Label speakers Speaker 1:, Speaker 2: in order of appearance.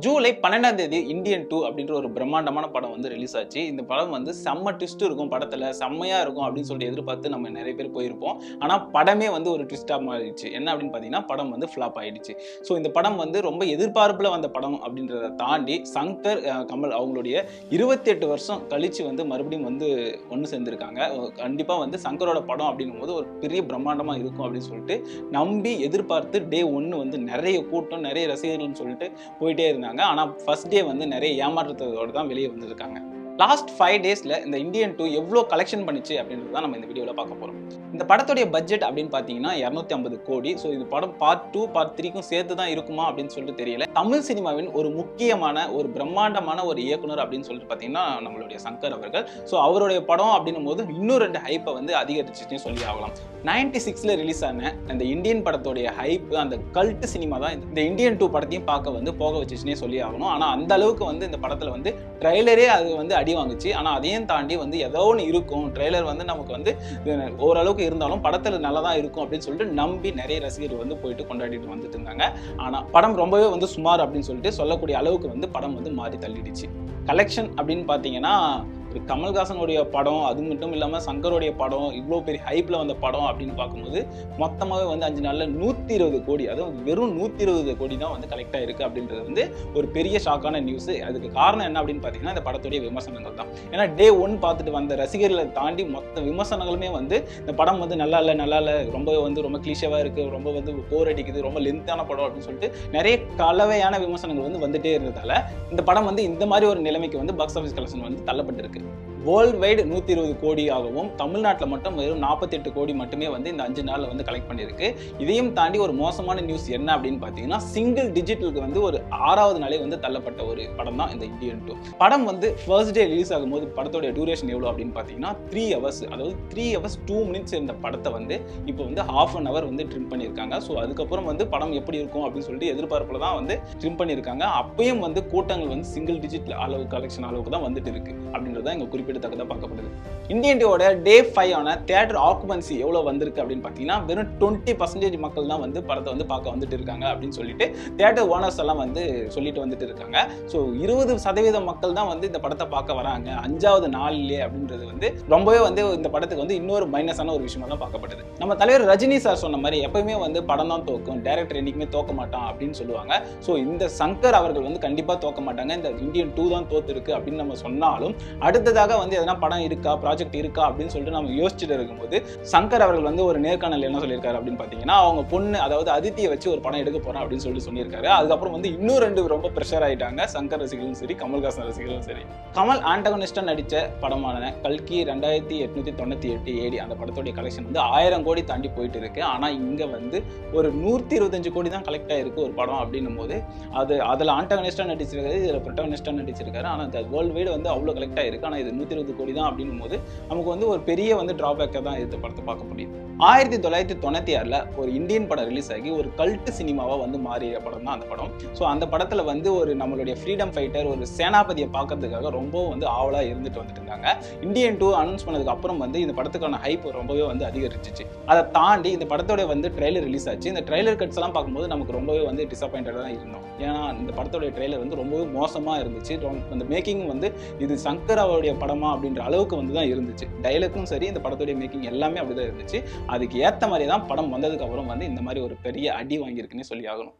Speaker 1: ஜூலை 12ஆம் தேதி இந்தியன் 2 அப்படின்ற ஒரு பிரம்மாண்டமான படம் வந்து ரிலீஸ் ஆச்சு. இந்த படம் வந்து செம்ம ட்விஸ்ட் இருக்கும் படத்துல, செம்மையா இருக்கும் அப்படின்னு சொல்லிட்டு எதிர்பார்த்து நம்ம நிறைய பேர் போயிருப்போம். ஆனா படமே வந்து ஒரு ட்விஸ்டா மாறிடுச்சு. என்ன அப்படின்னு பார்த்தீங்கன்னா படம் வந்து ஃப்ளாப் ஆயிடுச்சு. ஸோ இந்த படம் வந்து ரொம்ப எதிர்பார்ப்புல வந்த படம் அப்படின்றத தாண்டி சங்கர் கமல் அவங்களுடைய 28 வருஷம் கழிச்சு வந்து மறுபடியும் வந்து ஒன்று சேர்ந்திருக்காங்க. கண்டிப்பா வந்து சங்கரோட படம் அப்படின்னும் போது ஒரு பெரிய பிரம்மாண்டமா இருக்கும் அப்படின்னு சொல்லிட்டு நம்பி எதிர்பார்த்து டே 1 வந்து நிறைய கூட்டம், நிறைய ரசிகர்கள்னு சொல்லிட்டு போயிட்டே இருந்தாங்க. ஆனா ஃபர்ஸ்ட் டே வந்து நிறைய ஏமாற்றத்தோட தான் வெளியே வந்திருக்காங்க. லாஸ்ட் 5 டேஸ்ல இந்த இந்தியன் 2 எவ்வளோ கலெக்ஷன் பண்ணிச்சு அப்படின்றது தான் நம்ம இந்த வீடியோவில் பார்க்க போறோம். இந்த படத்துடைய பட்ஜெட் அப்படின்னு பார்த்தீங்கன்னா 250 கோடி. ஸோ இது படம் பார்ட் 2 பார்ட் 3க்கும் சேர்த்து தான் இருக்குமா அப்படின்னு சொல்லிட்டு தெரியல. தமிழ் சினிமாவின் ஒரு முக்கியமான ஒரு பிரம்மாண்டமான ஒரு இயக்குனர் அப்படின்னு சொல்லிட்டு பார்த்தீங்கன்னா நம்மளுடைய சங்கர் அவர்கள். ஸோ அவருடைய படம் அப்படின்னும் போது இன்னும் 2 ஹைப்பை வந்து அதிகரிச்சுன்னு சொல்லி ஆகலாம். 96ல ரிலீஸ் ஆன அந்த இந்தியன் படத்துடைய ஹைப், அந்த கல்ட் சினிமா தான் இந்த இந்தியன் 2 படத்தையும் பார்க்க வந்து போக வச்சுச்சுன்னே சொல்லி ஆகணும். ஆனால் அந்த அளவுக்கு வந்து இந்த படத்தில் வந்து ட்ரெய்லரே அது வந்து அடி வாங்குச்சு. ஆனால் அதையும் தாண்டி வந்து ஏதோ ஒன்று இருக்கும், ட்ரெய்லர் வந்து நமக்கு வந்து ஓரளவுக்கு இருந்தாலும் படத்தில் நல்லா தான் இருக்கும் அப்படின்னு சொல்லிட்டு நம்பி நிறைய ரசிகர்கள் வந்து போயிட்டு கொண்டாடிட்டு வந்துட்டு இருந்தாங்க. ஆனால் படம் ரொம்பவே வந்து சுமார் அப்படின்னு சொல்லிட்டு சொல்லக்கூடிய அளவுக்கு வந்து படம் வந்து மாறி தள்ளிடுச்சு. கலெக்ஷன் அப்படின்னு பார்த்தீங்கன்னா ஒரு கமல்ஹாசனுடைய படம், அது மட்டும் இல்லாமல் சங்கருடைய படம், இவ்வளோ பெரிய ஹைப்பில் வந்த படம் அப்படின்னு பார்க்கும்போது மொத்தமாகவே வந்து 5 நாளில் 120 கோடி, அதுவும் வெறும் 120 கோடி தான் வந்து கலெக்ட் ஆயிருக்கு அப்படின்றது வந்து ஒரு பெரிய ஷாக்கான நியூஸ். அதுக்கு காரணம் என்ன அப்படின்னு பார்த்தீங்கன்னா இந்த படத்துடைய விமர்சனங்கள் தான். ஏன்னா டே 1 பார்த்துட்டு வந்த ரசிகர்களை தாண்டி மொத்த விமர்சனங்களுமே வந்து இந்த படம் வந்து நல்லா இல்லை, ரொம்ப கிளீஷேவாக இருக்குது, ரொம்ப வந்து போர் அடிக்குது, ரொம்ப லென்த்தான படம் அப்படின்னு சொல்லிட்டு நிறைய கலவையான விமர்சனங்கள் வந்து வந்துட்டே இருந்ததால இந்த படம் வந்து இந்த மாதிரி ஒரு நிலைமைக்கு வந்து பாக்ஸ் ஆஃபீஸ் கலெக்ஷன் வந்து தள்ளப்பட்டிருக்கு. வேர்ல்டு வைடு 120 கோடி ஆகவும் தமிழ்நாட்டில் மட்டும் வெறும் 48 கோடி மட்டுமே வந்து இந்த 5 நாளில் வந்து கலெக்ட் பண்ணியிருக்கு. இதையும் தாண்டி ஒரு மோசமான நியூஸ் என்ன அப்படின்னு பார்த்தீங்கன்னா சிங்கிள் டிஜிட்டலுக்கு வந்து ஒரு 6வது நாளே வந்து தள்ளப்பட்ட ஒரு படம் தான் இந்த இந்தியன் 2. படம் வந்து ஃபர்ஸ்ட் டே ரிலீஸ் ஆகும்போது படத்தோட டியூரேஷன் எவ்வளோ அப்படின்னு பார்த்தீங்கன்னா 3 hours, அதாவது 3 hours 2 minutes இருந்த படத்தை வந்து இப்போ வந்து ½ an hour வந்து ட்ரிம் பண்ணியிருக்காங்க. ஸோ அதுக்கப்புறம் வந்து படம் எப்படி இருக்கும் அப்படின்னு சொல்லிட்டு எதிர்பார்ப்பில் தான் வந்து ட்ரிம் பண்ணியிருக்காங்க. அப்பயும் வந்து கூட்டங்கள் வந்து சிங்கிள் டிஜிட் அளவு கலெக்ஷன் அளவுக்கு தான் வந்துட்டு இருக்கு அப்படின்றது தான் இங்கே குறிப்பிடத்தக்கதாக பார்க்கப்படுது. இந்தியன் 2வோட டே 5 ஆன தியேட்டர் ஆக்குபன்சி எவ்வளோ வந்திருக்கு அப்படின்னு பார்த்தீங்கன்னா வெறும் 20% மக்கள் தான் வந்து படத்தை வந்து பார்க்க வந்துட்டு இருக்காங்க அப்படின்னு சொல்லிட்டு தியேட்டர் ஓனர்ஸ் எல்லாம் வந்து சொல்லிட்டு வந்துட்டு இருக்காங்க. ஸோ 20% மக்கள் தான் வந்து இந்த படத்தை பார்க்க வராங்க 5வது நாள்லயே அப்படின்றது வந்து ரொம்பவே வந்து இந்த படத்துக்கு வந்து இன்னொரு மைனஸான ஒரு விஷயமா தான் பார்க்கப்படுது. நம்ம தலைவர் ரஜினி சார் சொன்ன மாதிரி எப்பவுமே வந்து படம் தான் தோக்கும், டைரக்டர் என்னைக்குமே தோக்க மாட்டான் அப்படின்னு சொல்லுவாங்க. ஸோ இந்த சங்கர் அவர்கள் வந்து கண்டிப்பாக தோக்க மாட்டாங்க, இந்த இந்தியன் 2 தான் தோத்து இருக்கு அப்படின்னு நம்ம சொன்னாலும் அடுத்ததாக வந்து எதனா படம் இருக்கா, ப்ராஜெக்ட் இருக்கா அப்படின்னு சொல்லிட்டு நம்ம யோசிச்சுட்டு இருக்கும்போது சங்கர் அவர்கள் வந்து ஒரு நேர்காணல் என்ன சொல்லியிருக்காரு அப்படின்னு பார்த்தீங்கன்னா அவங்க பொண்ணு அதாவது அதித்தியை வச்சு ஒரு படம் எடுக்க போறேன் அப்படின்னு சொல்லியிருக்காரு. அதுக்கப்புறம் வந்து இன்னும் 2 ரொம்ப ப்ரெஷர் ஆயிட்டாங்க, சங்கர் ரசிகர்களும் சரி கமல்ஹாசன் ரசிகர்களும் சரி. கமல் ஆண்டகனிஸ்டா நடிச்ச படமான கல்கி 2898 AD அந்த படத்தோடைய கலெக்ஷன் வந்து 1000 கோடி தாண்டி போயிட்டு இருக்கு. ஆனா இங்க வந்து ஒரு 125 கோடி தான் கலெக்ட் ஆயிருக்கு ஒரு படம் அப்படின்னும் போது அதில் ஆண்டகனிஸ்டா நடிச்சிருக்காரு, இதில் ப்ரொட்டகனிஸ்டா நடிச்சிருக்காரு. ஆனால் அந்த வேர்ல்டு வைடு வந்து அவ்வளோ கலெக்ட் ஆயிருக்கு. ஆனால் இது 120 கோடி தான் அப்படின்னும் போது நமக்கு வந்து ஒரு பெரிய வந்து டிராபேக்காக தான் இந்த படத்தை பார்க்க முடியுது. 1996ல் ஒரு இந்தியன் படம் ரிலீஸ் ஆகி ஒரு கல்ட் சினிமாவா வந்து மாறிய படம் தான் அந்த படம். ஸோ அந்த படத்துல வந்து ஒரு நம்மளுடைய ஃப்ரீடம் ஃபைட்டர், ஒரு சேனாபதியை பார்க்கறதுக்காக ரொம்ப வந்து ஆவலா இருந்துட்டு வந்துட்டு இருந்தாங்க. இந்தியன் 2 அனௌன்ஸ் பண்ணதுக்கு அப்புறம் வந்து இந்த படத்துக்கான ஹைப் ரொம்பவே வந்து அதிகரிச்சிச்சு. அதை தாண்டி இந்த படத்தோட வந்து ட்ரெய்லர் ரிலீஸ் ஆச்சு. இந்த ட்ரெய்லர் கட்ஸ் எல்லாம் பார்க்கும்போது நமக்கு ரொம்பவே வந்து டிசப்பாயிண்டடாக தான் இருந்தோம். ஏன்னா இந்த படத்தோட ட்ரெய்லர் வந்து ரொம்பவே மோசமா இருந்துச்சு. அந்த மேக்கிங் வந்து இது சங்கர் அவருடைய படமா அப்படின்ற அளவுக்கு வந்து தான் இருந்துச்சு. டைலாக்கும் சரி இந்த படத்துடைய மேக்கிங் எல்லாமே அப்படிதான் இருந்துச்சு. அதுக்கு ஏற்ற மாதிரி தான் படம் வந்ததுக்கு அப்புறம் வந்து இந்த மாதிரி ஒரு பெரிய அடி வாங்கியிருக்குன்னு சொல்லி ஆகணும்.